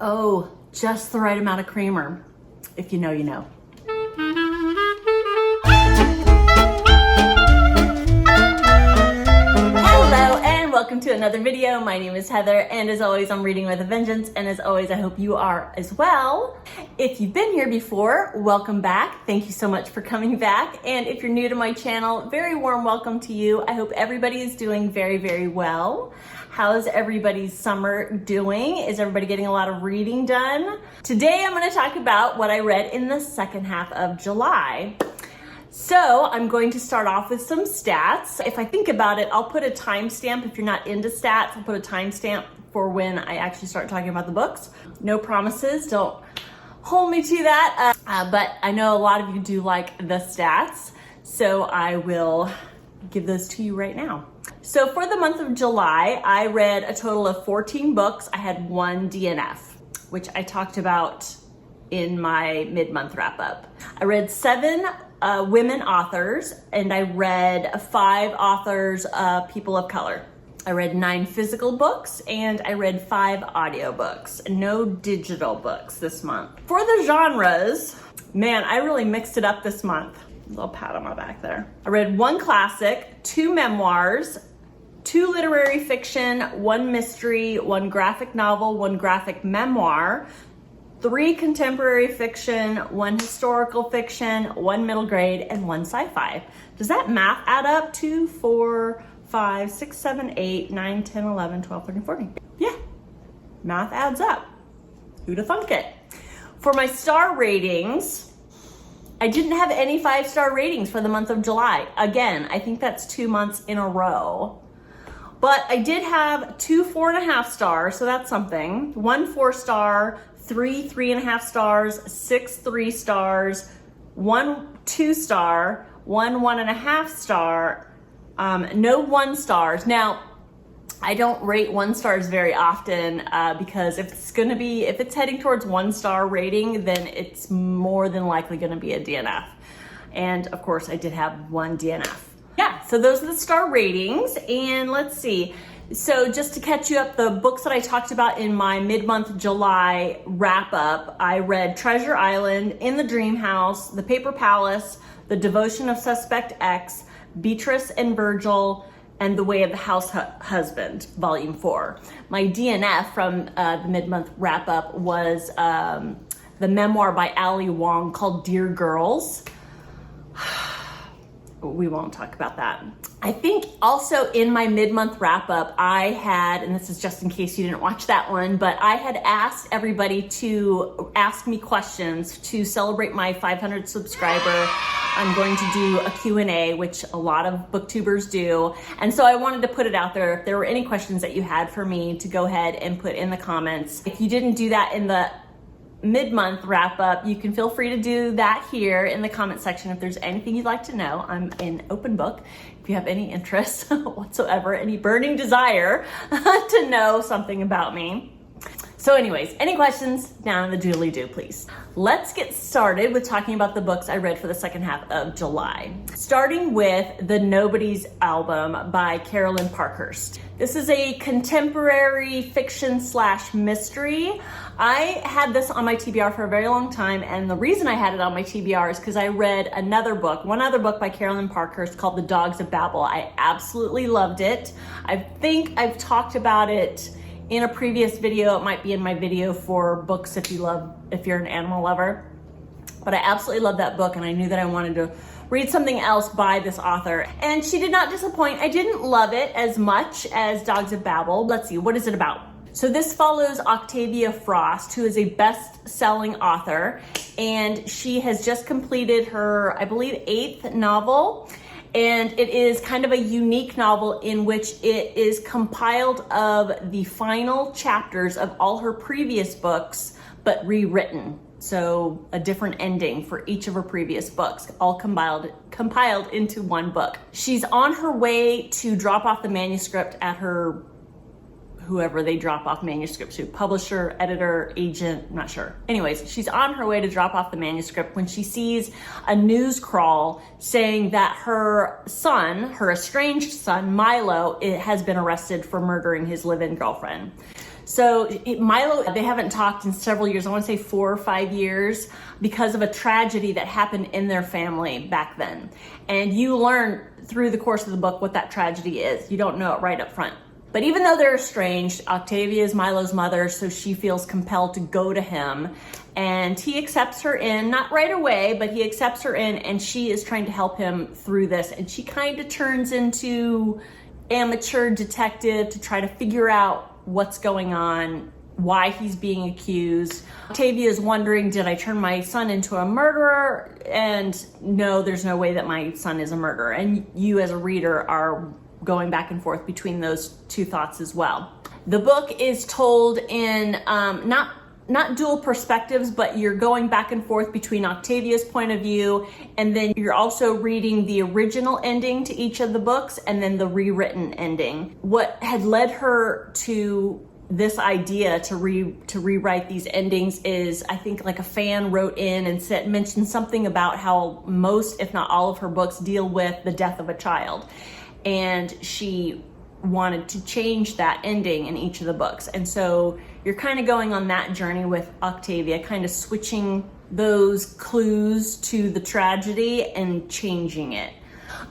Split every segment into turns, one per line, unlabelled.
Oh, just the right amount of creamer. If you know, you know. Hello and welcome to another video. My name is Heather and as always I'm reading with a vengeance, and as always I hope you are as well. If you've been here before, welcome back. Thank you so much for coming back, and if you're new to my channel, very warm welcome to you. I hope everybody is doing very, very well. How's everybody's summer doing? Is everybody getting a lot of reading done? Today I'm going to talk about what I read in the second half of July. So I'm going to start off with some stats. If I think about it, I'll put a timestamp. If you're not into stats, I'll put a timestamp for when I actually start talking about the books. No promises, don't hold me to that. But I know a lot of you do like the stats, so I will give those to you right now. So for the month of July, I read a total of 14 books. I had one DNF, which I talked about in my mid-month wrap-up. I read 7 women authors, and I read 5 authors, people of color. I read 9 physical books, and I read 5 audiobooks. No digital books this month. For the genres, man, I really mixed it up this month. A little pat on my back there. I read 1 classic, 2 memoirs, 2 literary fiction, 1 mystery, 1 graphic novel, 1 graphic memoir, 3 contemporary fiction, 1 historical fiction, 1 middle grade, and 1 sci-fi. Does that math add up? 2, 4, 5, 6, 7, 8, 9, 10, 11, 12, 13, 14. Yeah, math adds up. Who'da thunk it? For my star ratings, I didn't have any 5-star ratings for the month of July. Again, I think that's 2 months in a row. But I did have 2 4.5 stars, so that's something. 1 4-star, 3 3.5 stars, 6 3 stars, 1 2-star, 1 1.5 star, no 1 stars. Now, I don't rate 1 stars very often because if it's heading towards 1-star rating, then it's more than likely gonna be a DNF. And of course I did have 1 DNF. Yeah, so those are the star ratings, and let's see. So just to catch you up, the books that I talked about in my mid-month July wrap-up, I read Treasure Island, In the Dream House, The Paper Palace, The Devotion of Suspect X, Beatrice and Virgil, and The Way of the House Husband, Volume 4. My DNF from the mid-month wrap-up was the memoir by Ali Wong called Dear Girls. We won't talk about that. I think also in my mid-month wrap-up, I had, and this is just in case you didn't watch that one, but I had asked everybody to ask me questions to celebrate my 500 subscriber. I'm going to do a Q&A, which a lot of booktubers do. And so I wanted to put it out there. If there were any questions that you had for me, to go ahead and put in the comments. If you didn't do that in the mid-month wrap-up, you can feel free to do that here in the comment section. If there's anything you'd like to know, I'm an open book. If you have any interest whatsoever, any burning desire to know something about me. So anyways, any questions down in the doodly-doo, please. Let's get started with talking about the books I read for the second half of July. Starting with the Nobodies album by Carolyn Parkhurst. This is a contemporary fiction / mystery. I had this on my TBR for a very long time, and the reason I had it on my TBR is because I read one other book by Carolyn Parkhurst called The Dogs of Babel. I absolutely loved it. I think I've talked about it in a previous video. It might be in my video for books if you're an animal lover. But I absolutely love that book, and I knew that I wanted to read something else by this author. And she did not disappoint. I didn't love it as much as Dogs of Babel. Let's see, what is it about? So this follows Octavia Frost, who is a best-selling author, and she has just completed her, I believe, 8th novel. And it is kind of a unique novel in which it is compiled of the final chapters of all her previous books, but rewritten. So a different ending for each of her previous books, all compiled into one book. She's on her way to drop off the manuscript at her whoever they drop off manuscripts to, publisher, editor, agent, not sure. Anyways, she's on her way to drop off the manuscript when she sees a news crawl saying that her son, her estranged son, Milo, has been arrested for murdering his live-in girlfriend. So Milo, they haven't talked in several years. I want to say 4 or 5 years, because of a tragedy that happened in their family back then. And you learn through the course of the book what that tragedy is. You don't know it right up front. But even though they're estranged, Octavia is Milo's mother, so she feels compelled to go to him. And he accepts her in, not right away, but he accepts her in, and she is trying to help him through this. And she kind of turns into amateur detective to try to figure out what's going on, why he's being accused. Octavia is wondering, did I turn my son into a murderer? And no, there's no way that my son is a murderer. And you as a reader are going back and forth between those two thoughts as well. The book is told in not dual perspectives, but you're going back and forth between Octavia's point of view, and then you're also reading the original ending to each of the books and then the rewritten ending. What had led her to this idea to rewrite these endings is, I think, like a fan wrote in and mentioned something about how most, if not all, of her books deal with the death of a child. And she wanted to change that ending in each of the books. And so you're kind of going on that journey with Octavia, kind of switching those clues to the tragedy and changing it.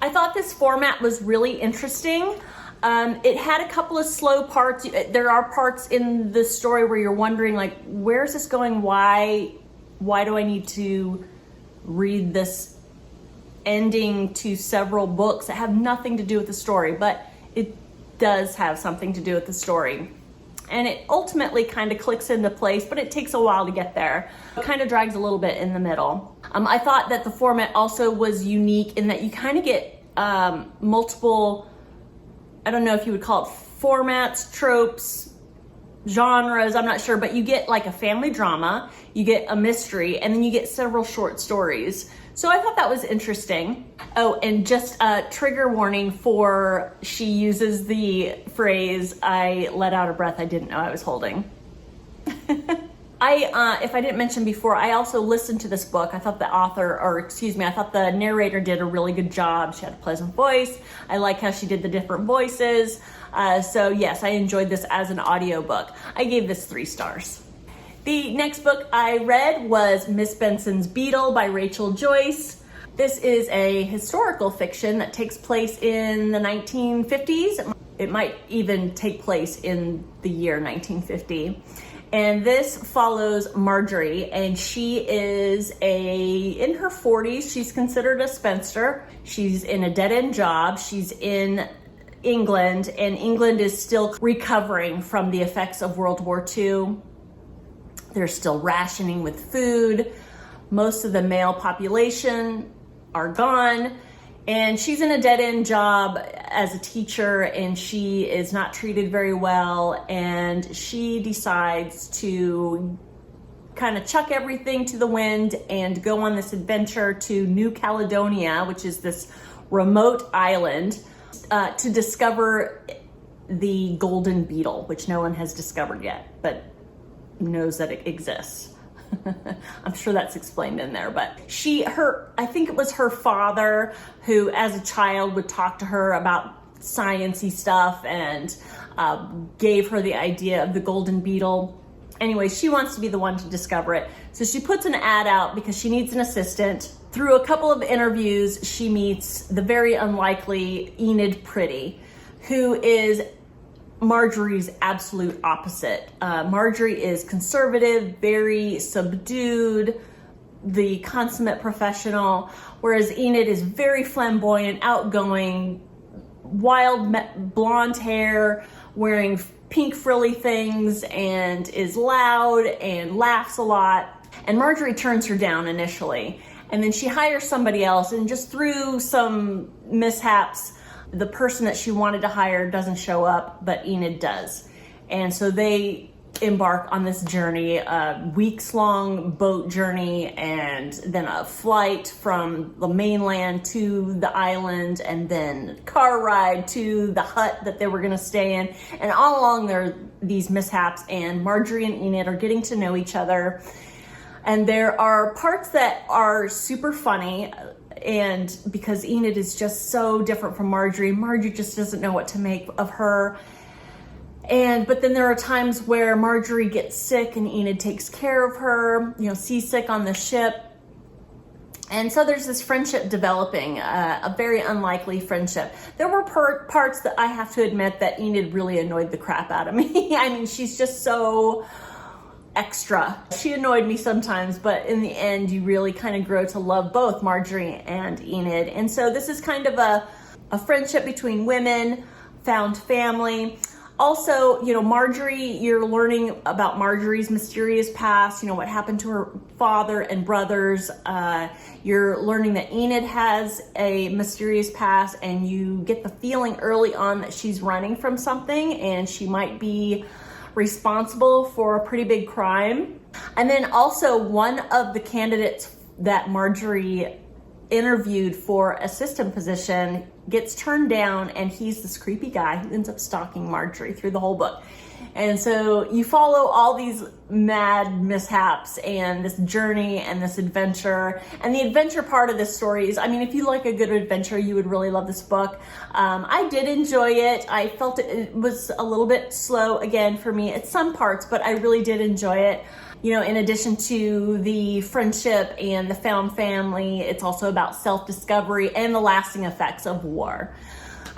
I thought this format was really interesting. It had a couple of slow parts. There are parts in the story where you're wondering, like, where's this going? Why do I need to read this ending to several books that have nothing to do with the story? But it does have something to do with the story. And it ultimately kind of clicks into place, but it takes a while to get there. It kind of drags a little bit in the middle. I thought that the format also was unique in that you kind of get multiple, I don't know if you would call it formats, tropes, genres, I'm not sure, but you get like a family drama, you get a mystery, and then you get several short stories. So I thought that was interesting. Oh, and just a trigger warning for, she uses the phrase, I let out a breath I didn't know I was holding. If I didn't mention before, I also listened to this book. I thought I thought the narrator did a really good job. She had a pleasant voice. I like how she did the different voices. So yes, I enjoyed this as an audiobook. I gave this 3 stars. The next book I read was Miss Benson's Beetle by Rachel Joyce. This is a historical fiction that takes place in the 1950s. It might even take place in the year 1950. And this follows Marjorie, and she is in her 40s. She's considered a spinster. She's in a dead-end job. She's in England, and England is still recovering from the effects of World War II. They're still rationing with food. Most of the male population are gone. And she's in a dead-end job as a teacher, and she is not treated very well. And she decides to kind of chuck everything to the wind and go on this adventure to New Caledonia, which is this remote island, to discover the golden beetle, which no one has discovered yet, but knows that it exists. I'm sure that's explained in there, but I think it was her father who as a child would talk to her about sciencey stuff and gave her the idea of the golden beetle. Anyway, she wants to be the one to discover it. So she puts an ad out because she needs an assistant. Through a couple of interviews, she meets the very unlikely Enid Pretty, who is Marjorie's absolute opposite. Marjorie is conservative, very subdued, the consummate professional, whereas Enid is very flamboyant, outgoing, wild blonde hair, wearing pink frilly things, and is loud and laughs a lot. And Marjorie turns her down initially, and then she hires somebody else, and just through some mishaps, the person that she wanted to hire doesn't show up, but Enid does. And so they embark on this journey, a weeks-long boat journey, and then a flight from the mainland to the island, and then car ride to the hut that they were gonna stay in. And all along there are these mishaps, and Marjorie and Enid are getting to know each other. And there are parts that are super funny, and because Enid is just so different from Marjorie just doesn't know what to make of her. But then there are times where Marjorie gets sick and Enid takes care of her, seasick on the ship. And so there's this friendship developing, a very unlikely friendship. There were parts that I have to admit that Enid really annoyed the crap out of me. I mean, she's just so extra. She annoyed me sometimes, but in the end, you really kind of grow to love both Marjorie and Enid. And so this is kind of a friendship between women, found family. Also, Marjorie, you're learning about Marjorie's mysterious past, what happened to her father and brothers. You're learning that Enid has a mysterious past, and you get the feeling early on that she's running from something and she might be responsible for a pretty big crime. And then also one of the candidates that Marjorie interviewed for assistant position gets turned down, and he's this creepy guy who ends up stalking Marjorie through the whole book. And so you follow all these mad mishaps and this journey and this adventure. And the adventure part of this story is, if you like a good adventure, you would really love this book. I did enjoy it. I felt it was a little bit slow again for me at some parts, but I really did enjoy it. In addition to the friendship and the found family, it's also about self-discovery and the lasting effects of war.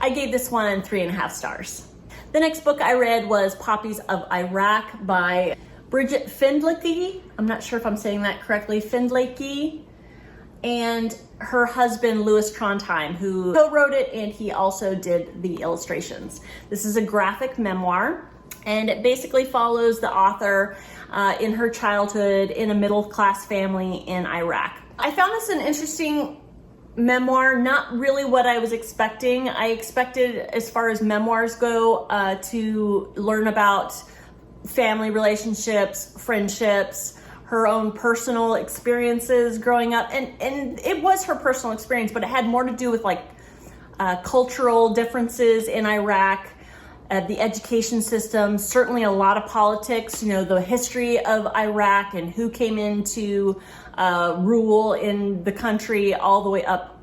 I gave this one 3.5 stars. The next book I read was Poppies of Iraq by Brigitte Findakly. I'm not sure if I'm saying that correctly. Findakly. And her husband, Louis Trondheim, who co-wrote it, and he also did the illustrations. This is a graphic memoir, and it basically follows the author in her childhood in a middle-class family in Iraq. I found this an interesting memoir, not really what I was expecting. I expected, as far as memoirs go, to learn about family relationships, friendships, her own personal experiences growing up. And it was her personal experience, but it had more to do with cultural differences in Iraq, the education system, certainly a lot of politics, the history of Iraq and who came into rule in the country all the way up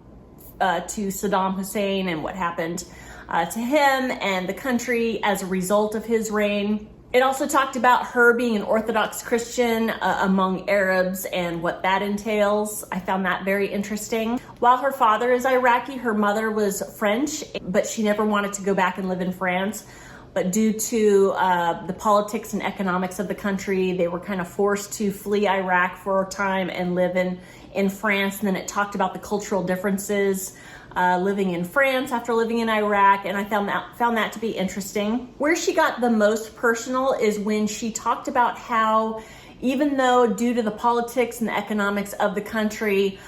to Saddam Hussein and what happened to him and the country as a result of his reign. It also talked about her being an Orthodox Christian among Arabs and what that entails. I found that very interesting. While her father is Iraqi, her mother was French, but she never wanted to go back and live in France. But due to the politics and economics of the country, they were kind of forced to flee Iraq for a time and live in France. And then it talked about the cultural differences living in France after living in Iraq, and I found that to be interesting. Where she got the most personal is when she talked about how, even though due to the politics and the economics of the country,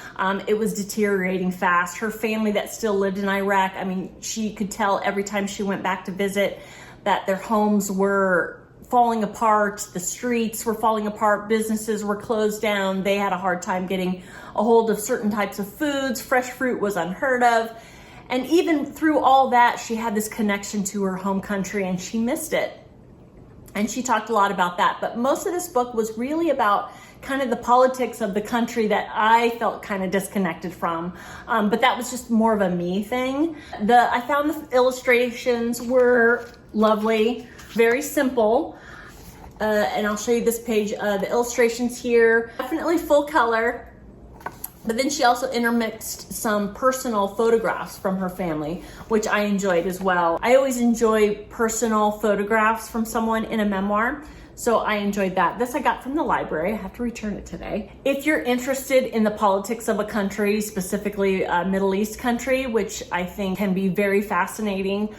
it was deteriorating fast. Her family that still lived in Iraq, she could tell every time she went back to visit that their homes were falling apart, the streets were falling apart, businesses were closed down, they had a hard time getting a hold of certain types of foods, fresh fruit was unheard of. And even through all that, she had this connection to her home country and she missed it. And she talked a lot about that. But most of this book was really about kind of the politics of the country that I felt kind of disconnected from. But that was just more of a me thing. I found the illustrations were lovely, very simple. And I'll show you this page. The illustrations here, definitely full color. But then she also intermixed some personal photographs from her family, which I enjoyed as well. I always enjoy personal photographs from someone in a memoir, so I enjoyed that. This I got from the library. I have to return it today. If you're interested in the politics of a country, specifically a Middle East country, which I think can be very fascinating,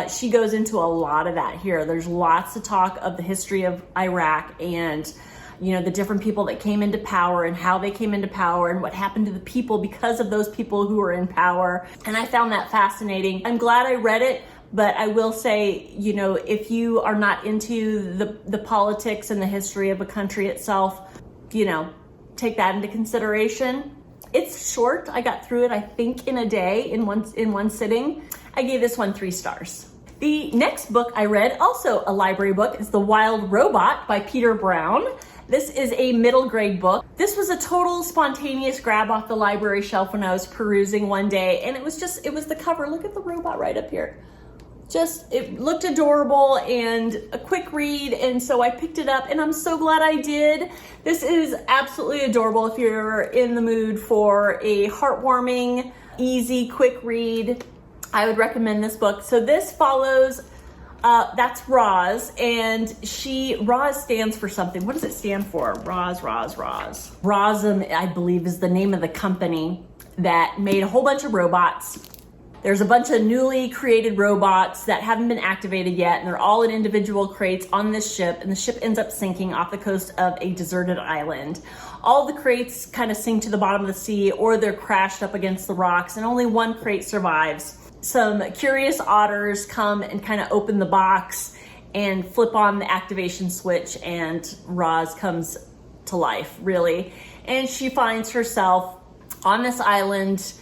she goes into a lot of that here. There's lots of talk of the history of Iraq and the different people that came into power and how they came into power and what happened to the people because of those people who were in power. And I found that fascinating. I'm glad I read it, but I will say, if you are not into the politics and the history of a country itself, take that into consideration. It's short. I got through it, I think, in a day, in one sitting. I gave this one 3 stars. The next book I read, also a library book, is The Wild Robot by Peter Brown. This is a middle grade book. This was a total spontaneous grab off the library shelf when I was perusing one day, and it was the cover. Look at the robot right up here. it looked adorable and a quick read, and so I picked it up, and I'm so glad I did. This is absolutely adorable if you're in the mood for a heartwarming, easy, quick read. I would recommend this book. So this follows, that's Roz, and Roz stands for something. What does it stand for? Roz. Rozum, I believe, is the name of the company that made a whole bunch of robots. There's a bunch of newly created robots that haven't been activated yet, and they're all in individual crates on this ship, and the ship ends up sinking off the coast of a deserted island. All the crates kind of sink to the bottom of the sea, or they're crashed up against the rocks, and only one crate survives. Some curious otters come and kind of open the box and flip on the activation switch, and Roz comes to life, really. And she finds herself on this island,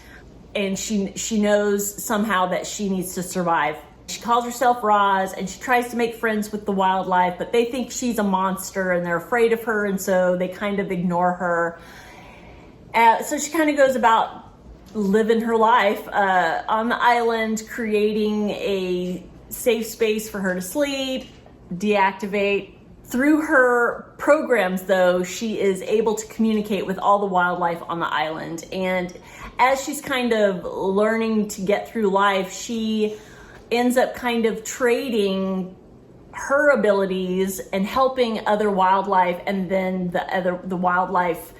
and she knows somehow that she needs to survive. She calls herself Roz, and she tries to make friends with the wildlife, but they think she's a monster and they're afraid of her, and so they kind of ignore her. So she kind of goes about living her life on the island, creating a safe space for her to sleep, deactivate. Through her programs, though, she is able to communicate with all the wildlife on the island. And as she's kind of learning to get through life, she ends up kind of trading her abilities and helping other wildlife, and then the wildlife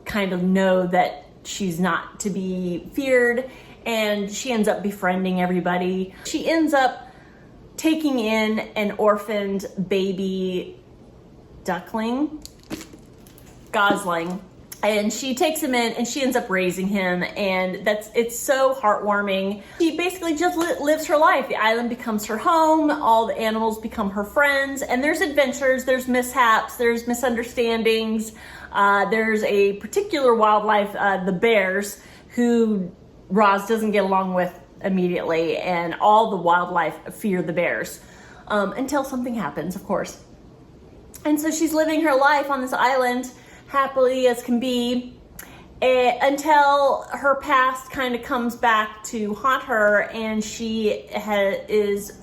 kind of know that she's not to be feared, and she ends up befriending everybody. She ends up taking in an orphaned baby gosling, and she takes him in and she ends up raising him, and it's so heartwarming. She basically just lives her life. The island becomes her home, all the animals become her friends, and there's adventures, there's mishaps, there's misunderstandings. There's a particular wildlife, the bears, who Roz doesn't get along with immediately, and all the wildlife fear the bears until something happens, of course. And so she's living her life on this island happily as can be, until her past kind of comes back to haunt her, and she is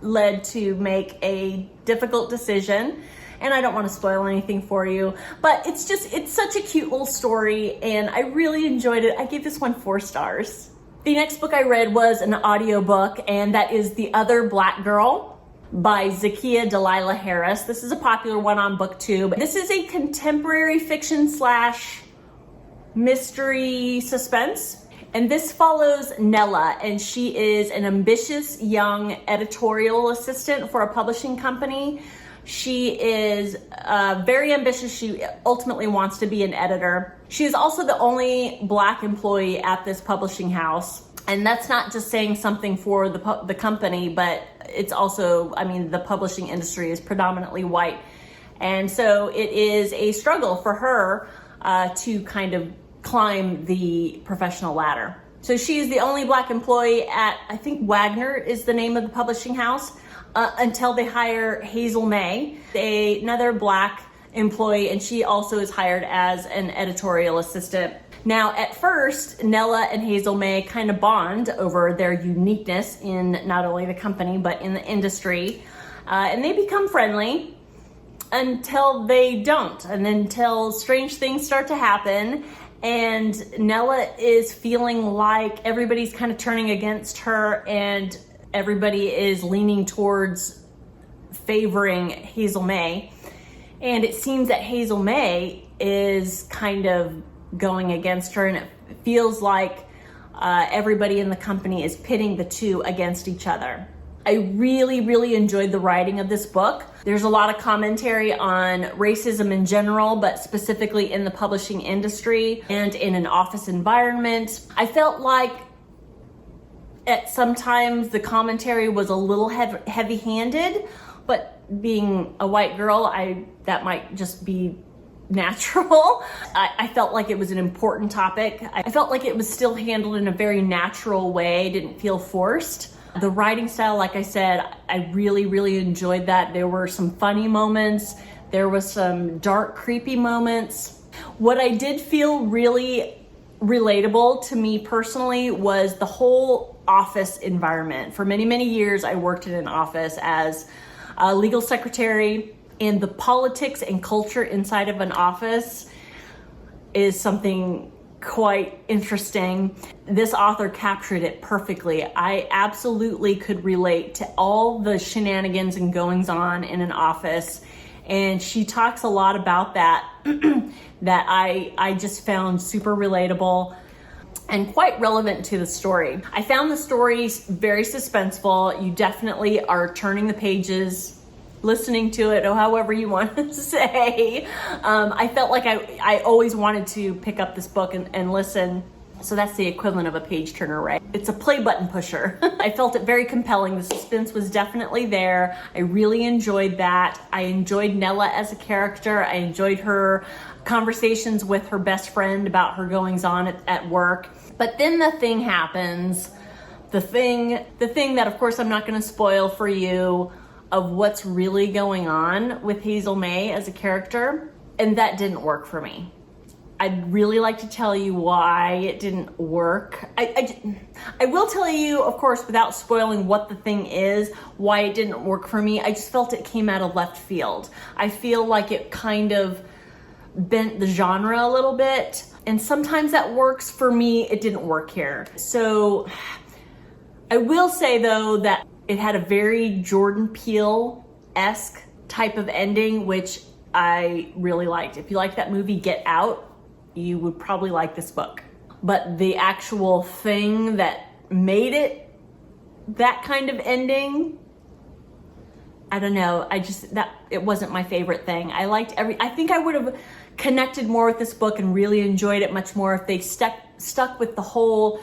led to make a difficult decision. And I don't want to spoil anything for you, but it's such a cute little story, and I really enjoyed it. I gave this one 4 stars. The next book I read was an audiobook, and that is The Other Black Girl by Zakiya Dalila Harris. This is a popular one on Booktube. This is a contemporary fiction / mystery suspense. And this follows Nella, and she is an ambitious young editorial assistant for a publishing company. She is very ambitious. She ultimately wants to be an editor. She is also the only Black employee at this publishing house. And that's not just saying something for the company, but it's also, I mean, the publishing industry is predominantly white. And so it is a struggle for her to kind of climb the professional ladder. So she's the only Black employee at, I think Wagner is the name of the publishing house, until they hire Hazel May, another Black employee, and she also is hired as an editorial assistant. Now, at first, Nella and Hazel May kind of bond over their uniqueness in not only the company, but in the industry. And they become friendly until they don't, and until strange things start to happen. And Nella is feeling like everybody's kind of turning against her, and everybody is leaning towards favoring Hazel May. And it seems that Hazel May is kind of going against her, and it feels like everybody in the company is pitting the two against each other. I really, really enjoyed the writing of this book. There's a lot of commentary on racism in general, but specifically in the publishing industry and in an office environment. I felt like at sometimes the commentary was a little heavy-handed, but being a white girl, that might just be natural. I felt like it was an important topic. I felt like it was still handled in a very natural way, didn't feel forced. The writing style, like I said, I really, really enjoyed that. There were some funny moments. There was some dark, creepy moments. What I did feel really relatable to me personally was the whole office environment. For many, many years, I worked in an office as a legal secretary, and the politics and culture inside of an office is something quite interesting. This author captured it perfectly. I absolutely could relate to all the shenanigans and goings on in an office. And she talks a lot about that, that I just found super relatable and quite relevant to the story. I found the story very suspenseful. You definitely are turning the pages, listening to it, or however you want to say. I felt like I always wanted to pick up this book and listen. So that's the equivalent of a page turner, right? It's a play button pusher. I felt it very compelling. The suspense was definitely there. I really enjoyed that. I enjoyed Nella as a character. I enjoyed her conversations with her best friend about her goings on at work. But then the thing happens, the thing that of course I'm not gonna spoil for you, of what's really going on with Hazel May as a character, and that didn't work for me. I'd really like to tell you why it didn't work. I will tell you, of course, without spoiling what the thing is, why it didn't work for me. I just felt it came out of left field. I feel like it kind of bent the genre a little bit, and sometimes that works. For me, it didn't work here. So I will say though that it had a very Jordan Peele-esque type of ending, which I really liked. If you like that movie Get Out, you would probably like this book. But the actual thing that made it that kind of ending, I don't know. It wasn't my favorite thing. I think I would have connected more with this book and really enjoyed it much more if they stuck with the whole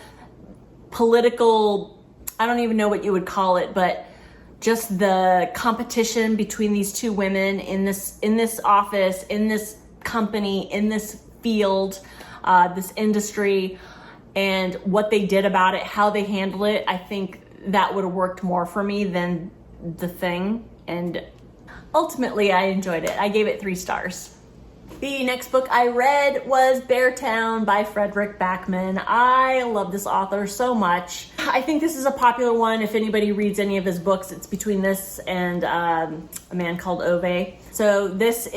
political, I don't even know what you would call it, but just the competition between these two women in this office, in this company, in this field, this industry, and what they did about it, how they handled it. I think that would have worked more for me than the thing. And ultimately I enjoyed it. I gave it 3 stars. The next book I read was Beartown by Fredrik Backman. I love this author so much. I think this is a popular one. If anybody reads any of his books, it's between this and A Man Called Ove. So this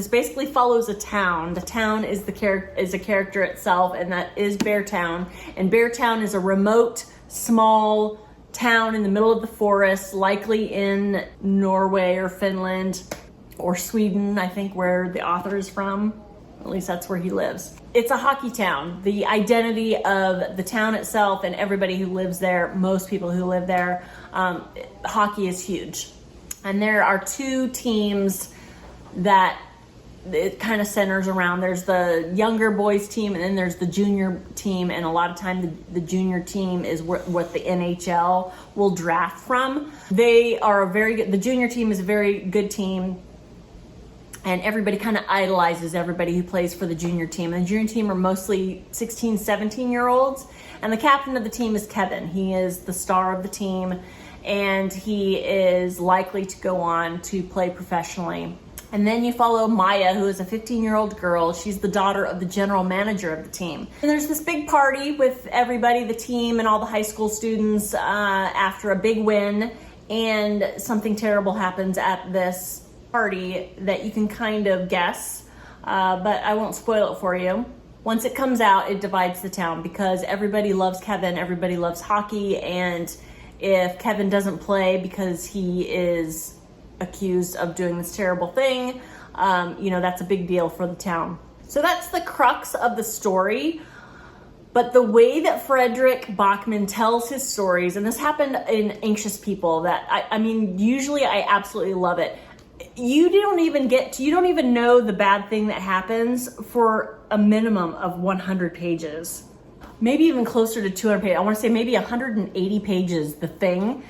basically follows a town. The town is a character itself, and that is Beartown. And Beartown is a remote, small town in the middle of the forest, likely in Norway or Finland or Sweden, I think, where the author is from. At least that's where he lives. It's a hockey town. The identity of the town itself and everybody who lives there, most people who live there, hockey is huge. And there are 2 teams that it kind of centers around. There's the younger boys team, and then there's the junior team, and a lot of time the junior team is what the NHL will draft from. They are the junior team is a very good team, and everybody kind of idolizes everybody who plays for the junior team. And the junior team are mostly 16, 17-year-olds, and the captain of the team is Kevin. He is the star of the team, and he is likely to go on to play professionally. And then you follow Maya, who is a 15-year-old girl. She's the daughter of the general manager of the team. And there's this big party with everybody, the team and all the high school students after a big win. And something terrible happens at this party that you can kind of guess, but I won't spoil it for you. Once it comes out, it divides the town because everybody loves Kevin, everybody loves hockey, and if Kevin doesn't play because he is accused of doing this terrible thing, that's a big deal for the town. So that's the crux of the story. But the way that Fredrik Backman tells his stories, and this happened in Anxious People, usually I absolutely love it. You don't even know the bad thing that happens for a minimum of 100 pages. Maybe even closer to 200 pages. I want to say maybe 180 pages. The thing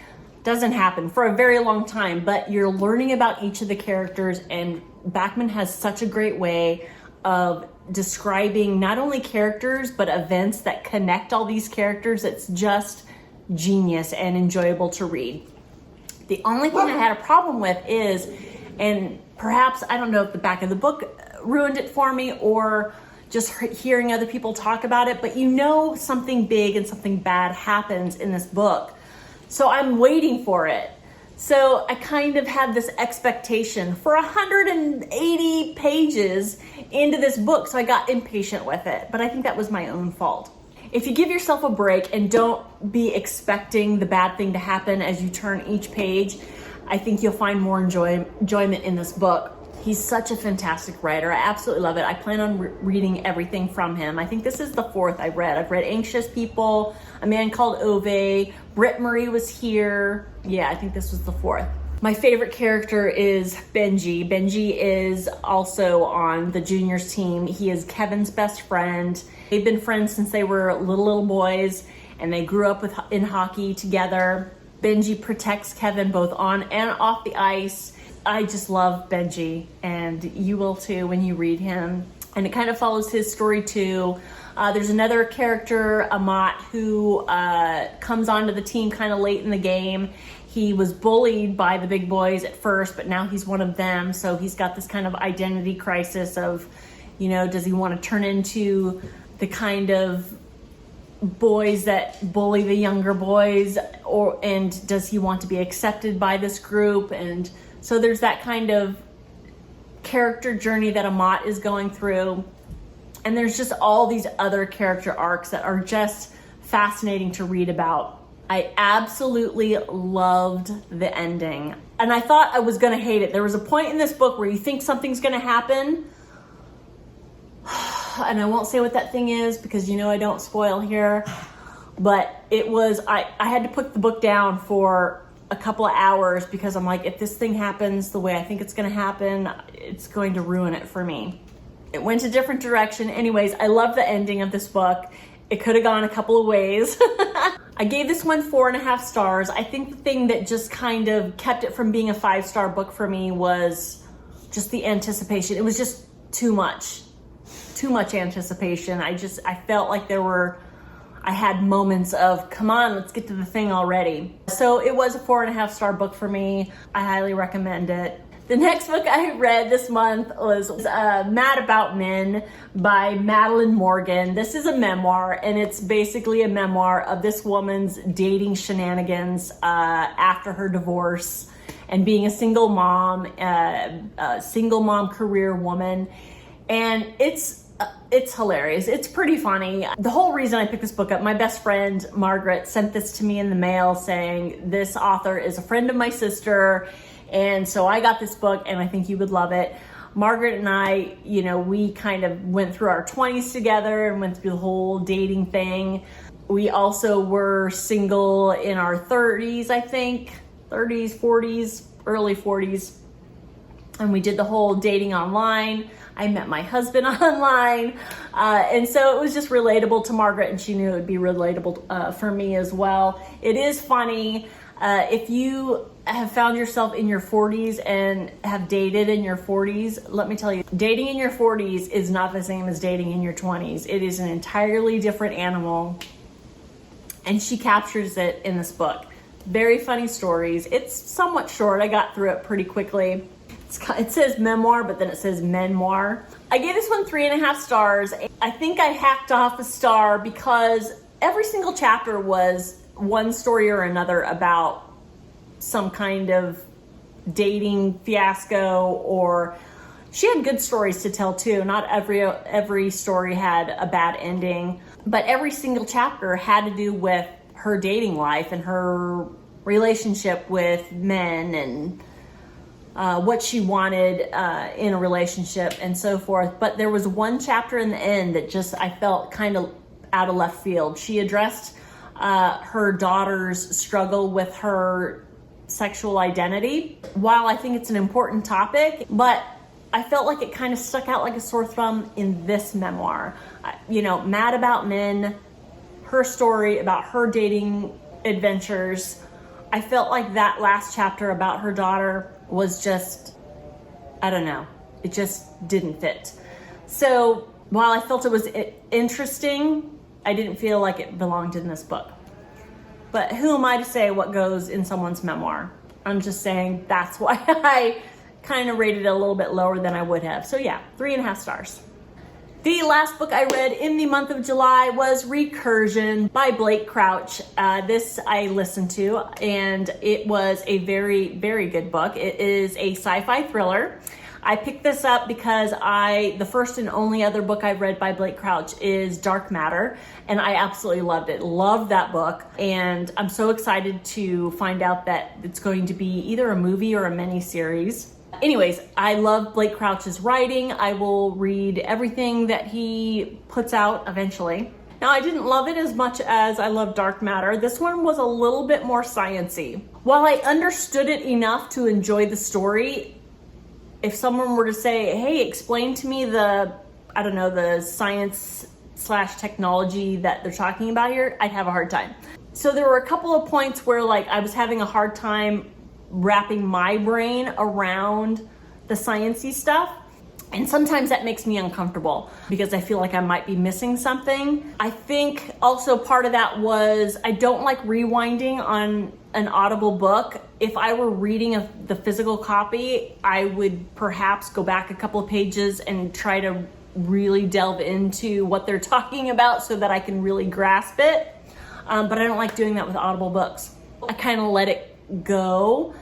doesn't happen for a very long time, but you're learning about each of the characters, and Backman has such a great way of describing not only characters, but events that connect all these characters. It's just genius and enjoyable to read. The only thing I had a problem with is, and perhaps, I don't know if the back of the book ruined it for me, or just hearing other people talk about it, but you know something big and something bad happens in this book. So I'm waiting for it. So I kind of had this expectation for 180 pages into this book, so I got impatient with it, but I think that was my own fault. If you give yourself a break and don't be expecting the bad thing to happen as you turn each page, I think you'll find more enjoyment in this book. He's such a fantastic writer. I absolutely love it. I plan on reading everything from him. I think this is the fourth I've read. I've read Anxious People, A Man Called Ove, Britt Marie was here. Yeah, I think this was the fourth. My favorite character is Benji. Benji is also on the juniors team. He is Kevin's best friend. They've been friends since they were little boys, and they grew up in hockey together. Benji protects Kevin both on and off the ice. I just love Benji, and you will too when you read him. And it kind of follows his story too. There's another character, Amat, who comes onto the team kind of late in the game. He was bullied by the big boys at first, but now he's one of them. So he's got this kind of identity crisis of, you know, does he want to turn into the kind of boys that bully the younger boys, and does he want to be accepted by this group? And so there's that kind of character journey that Amat is going through. And there's just all these other character arcs that are just fascinating to read about. I absolutely loved the ending. And I thought I was going to hate it. There was a point in this book where you think something's going to happen. And I won't say what that thing is because you know I don't spoil here. But it was, I had to put the book down for a couple of hours because I'm like, if this thing happens the way I think it's going to happen, it's going to ruin it for me. It went a different direction. Anyways, I love the ending of this book. It could have gone a couple of ways. I gave this one 4.5 stars. I think the thing that just kind of kept it from being a 5-star book for me was just the anticipation. It was just too much anticipation. I felt like I had moments of, come on, let's get to the thing already. So it was a 4.5-star book for me. I highly recommend it. The next book I read this month was Mad About Men by Madelyn Morgan. This is a memoir, and it's basically a memoir of this woman's dating shenanigans after her divorce and being a single mom career woman. And it's hilarious. It's pretty funny. The whole reason I picked this book up, my best friend Margaret sent this to me in the mail saying this author is a friend of my sister, and so I got this book and I think you would love it. Margaret and I, you know, we kind of went through our 20s together and went through the whole dating thing. We also were single in our 30s, I think, 30s, 40s, early 40s. And we did the whole dating online. I met my husband online. And so it was just relatable to Margaret, and she knew it would be relatable for me as well. It is funny. If you have found yourself in your 40s and have dated in your 40s, let me tell you, dating in your 40s is not the same as dating in your 20s. It is an entirely different animal. And she captures it in this book. Very funny stories. It's somewhat short. I got through it pretty quickly. It says memoir, but then it says memoir. I gave this one 3.5 stars. I think I hacked off a star because every single chapter was one story or another about some kind of dating fiasco, or she had good stories to tell too. Not every story had a bad ending, but every single chapter had to do with her dating life and her relationship with men and what she wanted in a relationship and so forth. But there was one chapter in the end that just I felt kind of out of left field. She addressed her daughter's struggle with her sexual identity. While I think it's an important topic, but I felt like it kind of stuck out like a sore thumb in this memoir. You know, Mad About Men, her story about her dating adventures. I felt like that last chapter about her daughter was just, I don't know, it just didn't fit. So while I felt it was interesting, I didn't feel like it belonged in this book. But who am I to say what goes in someone's memoir? I'm just saying that's why I kind of rated it a little bit lower than I would have. So yeah, 3.5 stars. The last book I read in the month of July was Recursion by Blake Crouch. This I listened to, and it was a very, very good book. It is a sci-fi thriller. I picked this up because the first and only other book I've read by Blake Crouch is Dark Matter, and I absolutely loved it. Loved that book, and I'm so excited to find out that it's going to be either a movie or a mini-series. Anyways, I love Blake Crouch's writing. I will read everything that he puts out eventually. Now, I didn't love it as much as I love Dark Matter. This one was a little bit more science-y. While I understood it enough to enjoy the story, if someone were to say, hey, explain to me the science / technology that they're talking about here, I'd have a hard time. So there were a couple of points where I was having a hard time wrapping my brain around the sciencey stuff. And sometimes that makes me uncomfortable because I feel like I might be missing something. I think also part of that was I don't like rewinding on an Audible book. If I were reading the physical copy, I would perhaps go back a couple of pages and try to really delve into what they're talking about so that I can really grasp it. But I don't like doing that with Audible books. I kind of let it go,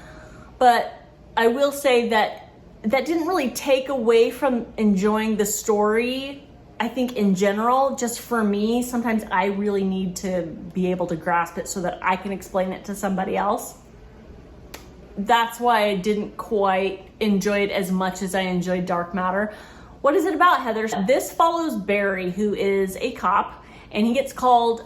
but I will say that didn't really take away from enjoying the story. I think in general, just for me, sometimes I really need to be able to grasp it so that I can explain it to somebody else. That's why I didn't quite enjoy it as much as I enjoyed Dark Matter. What is it about, Heather? This follows Barry, who is a cop, and he gets called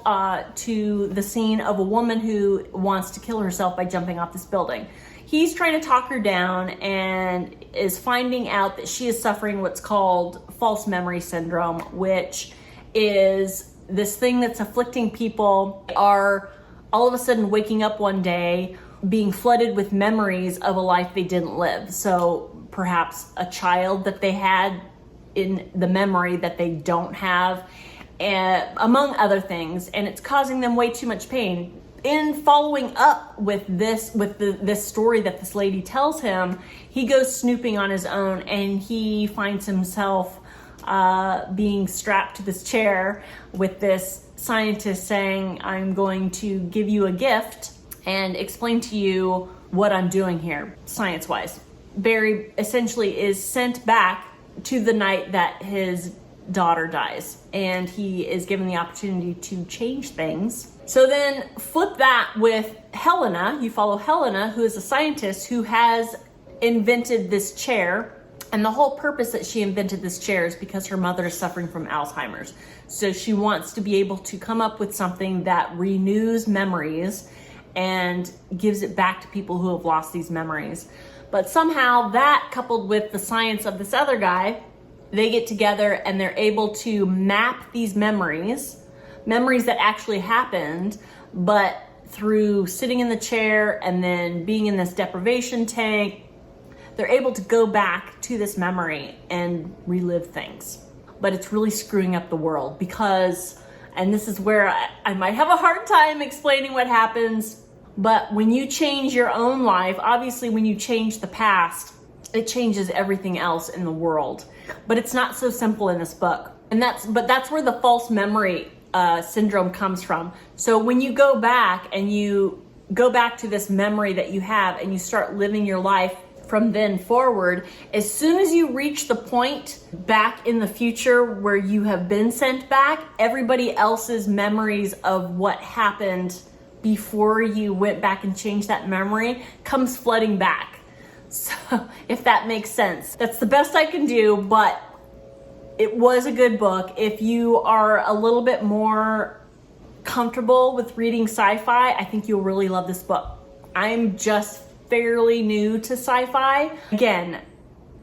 to the scene of a woman who wants to kill herself by jumping off this building. He's trying to talk her down and is finding out that she is suffering what's called false memory syndrome, which is this thing that's afflicting people are all of a sudden waking up one day being flooded with memories of a life they didn't live. So perhaps a child that they had in the memory that they don't have, among other things, and it's causing them way too much pain. In following up with this story that this lady tells him, he goes snooping on his own, and he finds himself being strapped to this chair with this scientist saying, I'm going to give you a gift and explain to you what I'm doing here, science-wise. Barry essentially is sent back to the night that his daughter dies, and he is given the opportunity to change things. So then flip that with Helena. You follow Helena, who is a scientist who has invented this chair, and the whole purpose that she invented this chair is because her mother is suffering from Alzheimer's. So she wants to be able to come up with something that renews memories and gives it back to people who have lost these memories. But somehow that, coupled with the science of this other guy, they get together and they're able to map these memories that actually happened, but through sitting in the chair and then being in this deprivation tank, they're able to go back to this memory and relive things. But it's really screwing up the world because, and this is where I might have a hard time explaining what happens, but when you change your own life, obviously when you change the past, it changes everything else in the world. But it's not so simple in this book. But that's where the false memory syndrome comes from. So when you go back and you go back to this memory that you have and you start living your life from then forward, as soon as you reach the point back in the future where you have been sent back, everybody else's memories of what happened before you went back and changed that memory comes flooding back. So if that makes sense, that's the best I can do, but it was a good book. If you are a little bit more comfortable with reading sci-fi, I think you'll really love this book. I'm just fairly new to sci-fi. Again,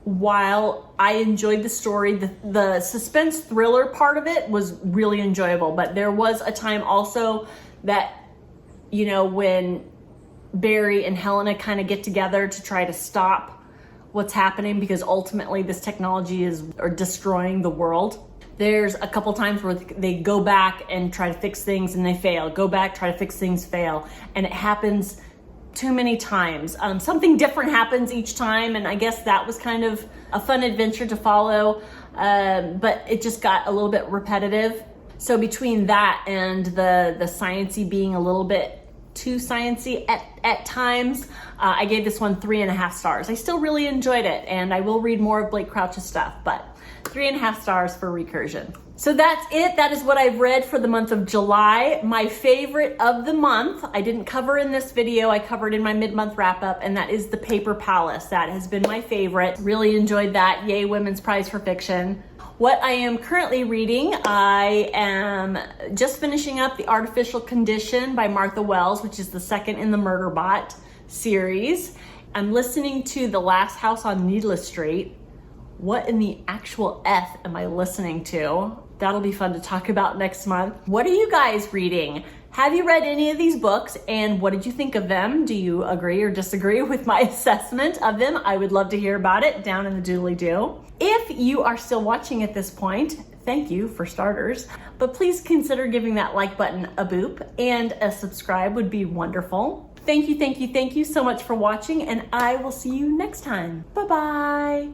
while I enjoyed the story, the suspense thriller part of it was really enjoyable, but there was a time also that, you know, when Barry and Helena kind of get together to try to stop what's happening because ultimately this technology is destroying the world. There's a couple times where they go back and try to fix things and they fail. Go back, try to fix things, fail. And it happens too many times. Something different happens each time, and I guess that was kind of a fun adventure to follow. but it just got a little bit repetitive. So between that and the sciencey being a little bit too sciencey at times, I gave this one 3.5 stars. I still really enjoyed it, and I will read more of Blake Crouch's stuff, but 3.5 stars for Recursion. So that's it. That is what I've read for the month of July. My favorite of the month, I didn't cover in this video, I covered in my mid-month wrap-up, and that is The Paper Palace. That has been my favorite. Really enjoyed that. Yay, Women's Prize for Fiction. What I am currently reading, I am just finishing up The Artificial Condition by Martha Wells, which is the second in the Murderbot series. I'm listening to The Last House on Needless Street. What in the actual F am I listening to? That'll be fun to talk about next month. What are you guys reading? Have you read any of these books, and what did you think of them? Do you agree or disagree with my assessment of them? I would love to hear about it down in the doodly-doo. If you are still watching at this point, thank you for starters, but please consider giving that like button a boop, and a subscribe would be wonderful. Thank you so much for watching, and I will see you next time. Bye-bye.